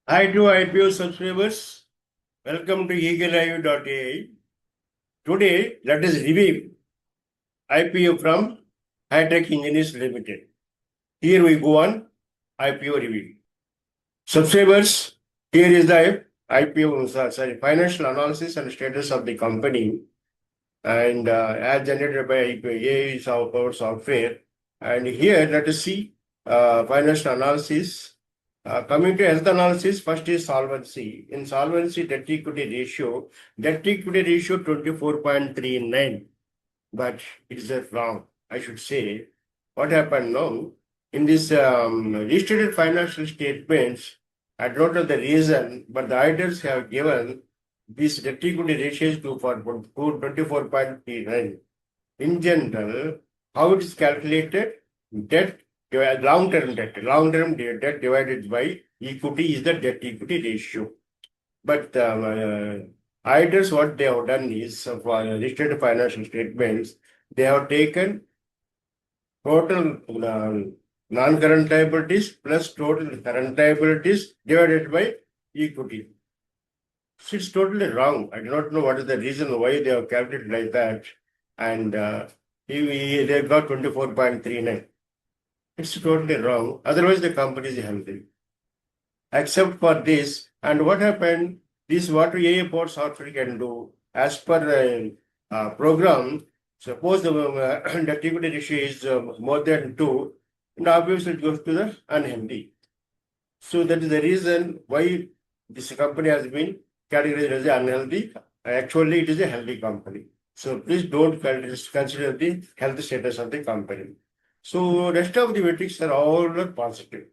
Hi to IPO subscribers. Welcome to eagleye.ai. Today, let us review IPO from High-Tech Engineers Limited. Here we go on IPO review. Subscribers, here is the financial analysis and status of the company, and as generated by IPO. AI is our software. And here, let us see financial analysis. Coming to health analysis, first is solvency. In solvency, debt equity ratio 24.39. But it is wrong, I should say. What happened now? In this restated financial statements, I don't know the reason, but the auditors have given this debt equity ratios to for 24.39. In general, how it is calculated? Debt, long-term debt divided by equity is the debt equity ratio. But auditors, what they have done is, for listed financial statements, they have taken total non-current liabilities plus total current liabilities divided by equity. So it's totally wrong. I do not know what is the reason why they have calculated like that. And they got 24.39. It's totally wrong. Otherwise, the company is healthy. Except for this, and what happened? This what AI powered software can do as per program. Suppose the debt equity ratio is more than 2, and obviously it goes to the unhealthy. So that is the reason why this company has been categorized as unhealthy. Actually, it is a healthy company. So please don't consider the health status of the company. So rest of the metrics are all positive.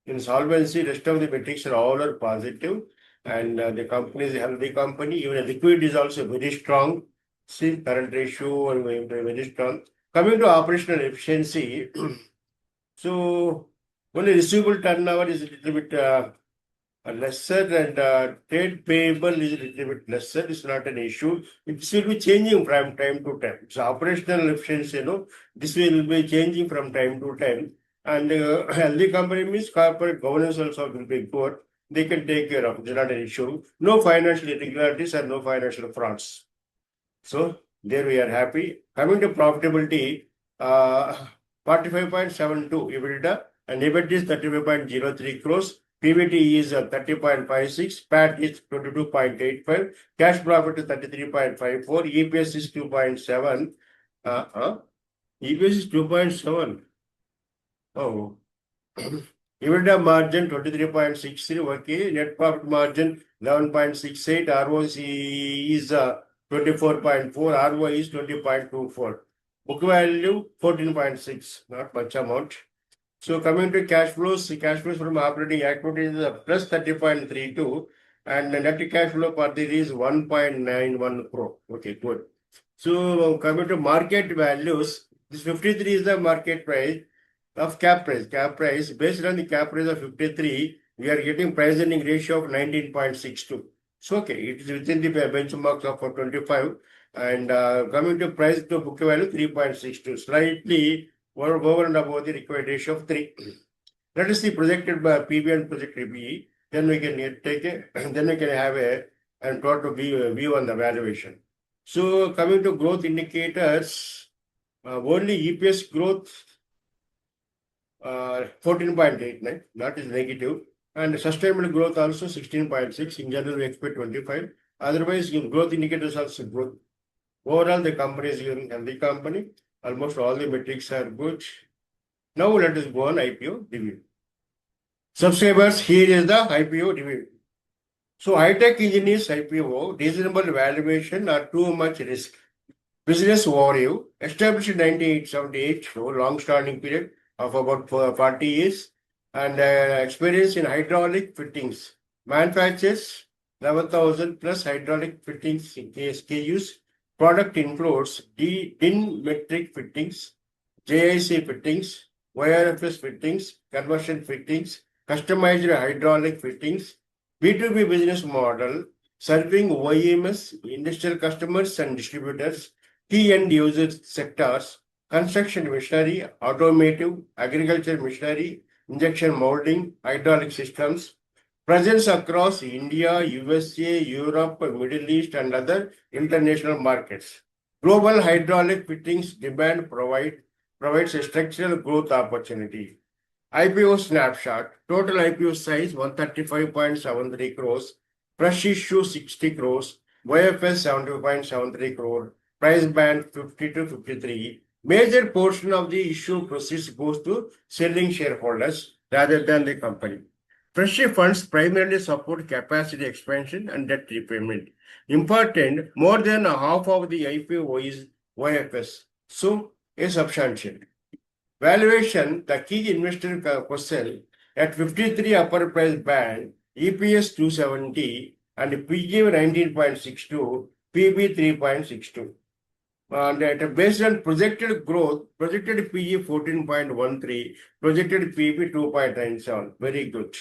In solvency, rest of the metrics are all positive, and the company is a healthy company. Even the liquid is also very strong. See, current ratio and very strong. Coming to operational efficiency, so only receivable turnover is a little bit lesser, and trade payable is a little bit lesser. It's not an issue. It will be changing from time to time. So operational efficiency, this will be changing from time to time. And healthy company means corporate governance also will be good. They can take care of it. It's not an issue. No financial irregularities and no financial frauds. So there we are happy. Coming to profitability, 45.72 EBITDA, and EBIT is 35.03 crores. PBT is 30.56, PAT is 22.85, cash profit is 33.54, EPS is 2.7. EPS is 2.7. Oh, EBITDA margin 23.63, okay. Net profit margin 11.68, ROC is 24.4, ROI is 20.24. Book value 14.6, not much amount. So coming to cash flows from operating activities is plus 30.32, and the net cash flow for this is 1.91 crore. Okay, good. So coming to market values, this 53 is the market price of cap price. Cap price, based on the cap price of 53, we are getting price earning ratio of 19.62. So okay, it is within the benchmarks of 25. And coming to price to book value 3.62, slightly over and above the required ratio of 3. Let us see projected by PB and projected PE. Then we can take then we can have a and total view on the valuation. So coming to growth indicators, only EPS growth 14.89, that is negative, and sustainable growth also 16.6. In general, we expect 25. Otherwise, growth indicators also good. Overall, the company is a healthy company. Almost all the metrics are good. Now let us go on IPO review. Subscribers, here is the IPO review. So high-tech engineers IPO, reasonable valuation or too much risk. Business overview, established in 1978, so long-standing period of about 40 years, and experience in hydraulic fittings. Manufactures 11,000 plus hydraulic fittings SKUs. Product includes DIN metric fittings, JIC fittings, YRFS fittings, conversion fittings, customized hydraulic fittings, B2B business model, serving OEMs, industrial customers and distributors, key end user sectors, construction machinery, automotive, agriculture machinery, injection molding, hydraulic systems, presence across India, USA, Europe, Middle East, and other international markets. Global hydraulic fittings demand provides a structural growth opportunity. IPO snapshot. Total IPO size 135.73 crores. Fresh issue 60 crores. YFS 70.73 crore. Price band 50 to 53. Major portion of the issue proceeds goes to selling shareholders rather than the company. Fresh funds primarily support capacity expansion and debt repayment. Important, more than half of the IPO is YFS. So, a substantial. Valuation, the key investor question at 53 upper price band, EPS 270 and PE 19.62, PB 3.62. And based on projected growth, projected PE 14.13, projected PB 2.97. Very good.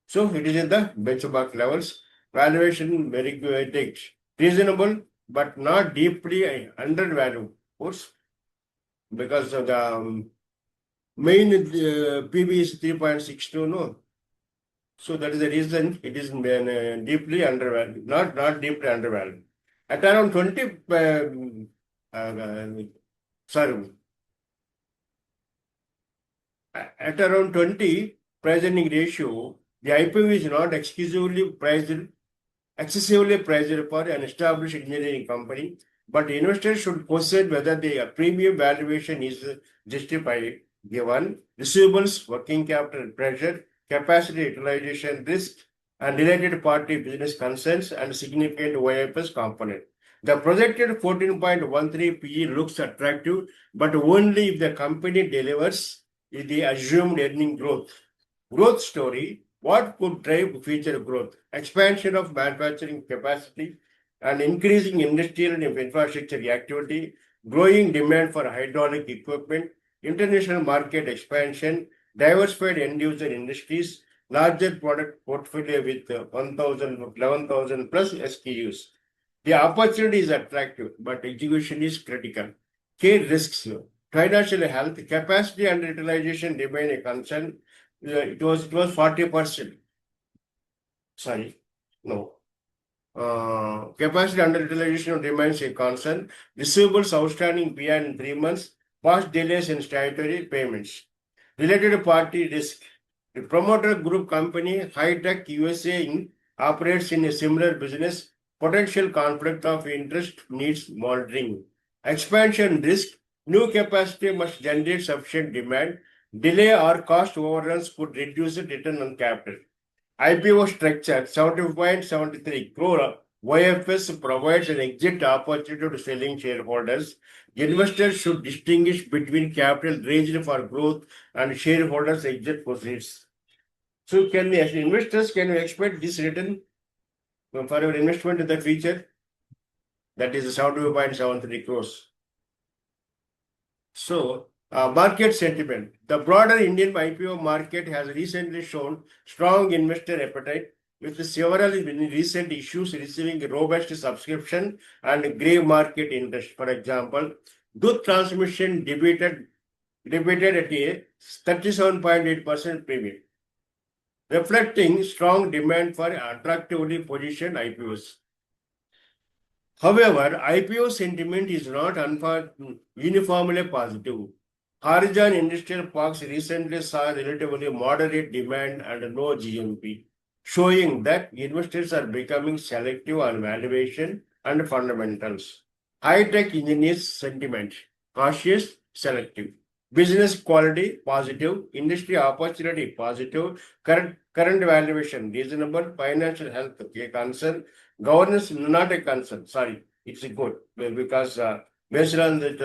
So it is in the benchmark levels. Valuation very good, reasonable, but not deeply undervalued. Of course, because of the main PB is 3.62, no. So that is the reason it is deeply undervalued, not deeply undervalued. At around 20, sorry, at around 20 price earning ratio, the IPO is not excessively priced for an established engineering company, but investors should question whether the premium valuation is justified given receivables, working capital pressure, capacity utilization risk, and related party business concerns and significant OIFS component. The projected 14.13 PE looks attractive, but only if the company delivers the assumed earning growth. Growth story. What could drive future growth? Expansion of manufacturing capacity and increasing industrial and infrastructure activity, growing demand for hydraulic equipment, international market expansion, diversified end user industries, larger product portfolio with 11,000 plus SKUs. The opportunity is attractive, but execution is critical. Key risks. Financial health, capacity underutilization remain a concern. It was 40%. Sorry, no. Capacity underutilization remains a concern. Receivables outstanding beyond 3 months. Past delays in statutory payments. Related party risk. The promoter group company High-Tech USA Inc. operates in a similar business. Potential conflict of interest needs monitoring. Expansion risk. New capacity must generate sufficient demand. Delay or cost overruns could reduce the return on capital. IPO structure 70.73 crore. YFS provides an exit opportunity to selling shareholders. Investors should distinguish between capital raised for growth and shareholders' exit proceeds. So, as investors, can you expect this return for your investment in the future? That is 72.73 crores. So, market sentiment. The broader Indian IPO market has recently shown strong investor appetite, with several recent issues receiving robust subscription and grey market interest. For example, Dutt Transmission debated at a 37.8% premium, reflecting strong demand for attractively positioned IPOs. However, IPO sentiment is not uniformly positive. Horizon Industrial Parks recently saw relatively moderate demand and no GMP, showing that investors are becoming selective on valuation and fundamentals. High-tech engineers sentiment, cautious, selective. Business quality, positive. Industry opportunity, positive. Current valuation, reasonable. Financial health, a concern. Governance, not a concern. Sorry, it's good because based on that,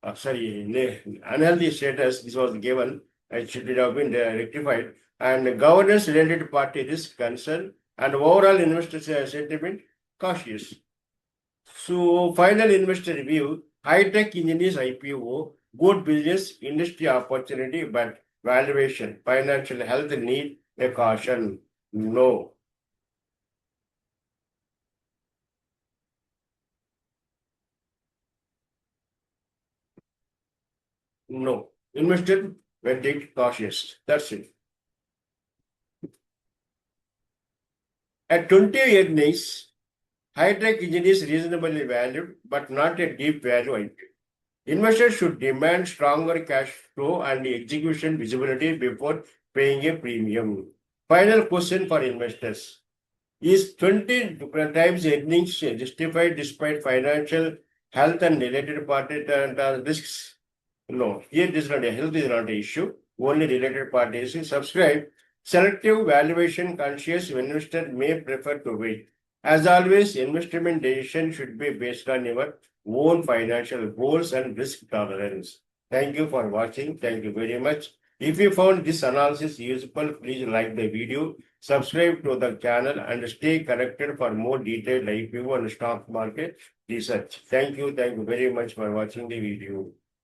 unhealthy status, this was given. It should have been rectified. And governance related party risk concern and overall investor sentiment cautious. So, final investor review. High-tech engineers IPO, good business, industry opportunity, but valuation, financial health need a caution. No. No. Investor will take cautious. That's it. At 20 earnings, high-tech engine is reasonably valued, but not a deep value item. Investors should demand stronger cash flow and execution visibility before paying a premium. Final question for investors. Is 20 times earnings justified despite financial, health and related party risks? No, here this is not a health is not an issue. Only related parties. Subscribe. Selective valuation conscious investor may prefer to wait. As always, investment decision should be based on your own financial goals and risk tolerance. Thank you for watching. Thank you very much. If you found this analysis useful, please like the video, subscribe to the channel, and stay connected for more detailed IPO and stock market research. Thank you. Thank you very much for watching the video.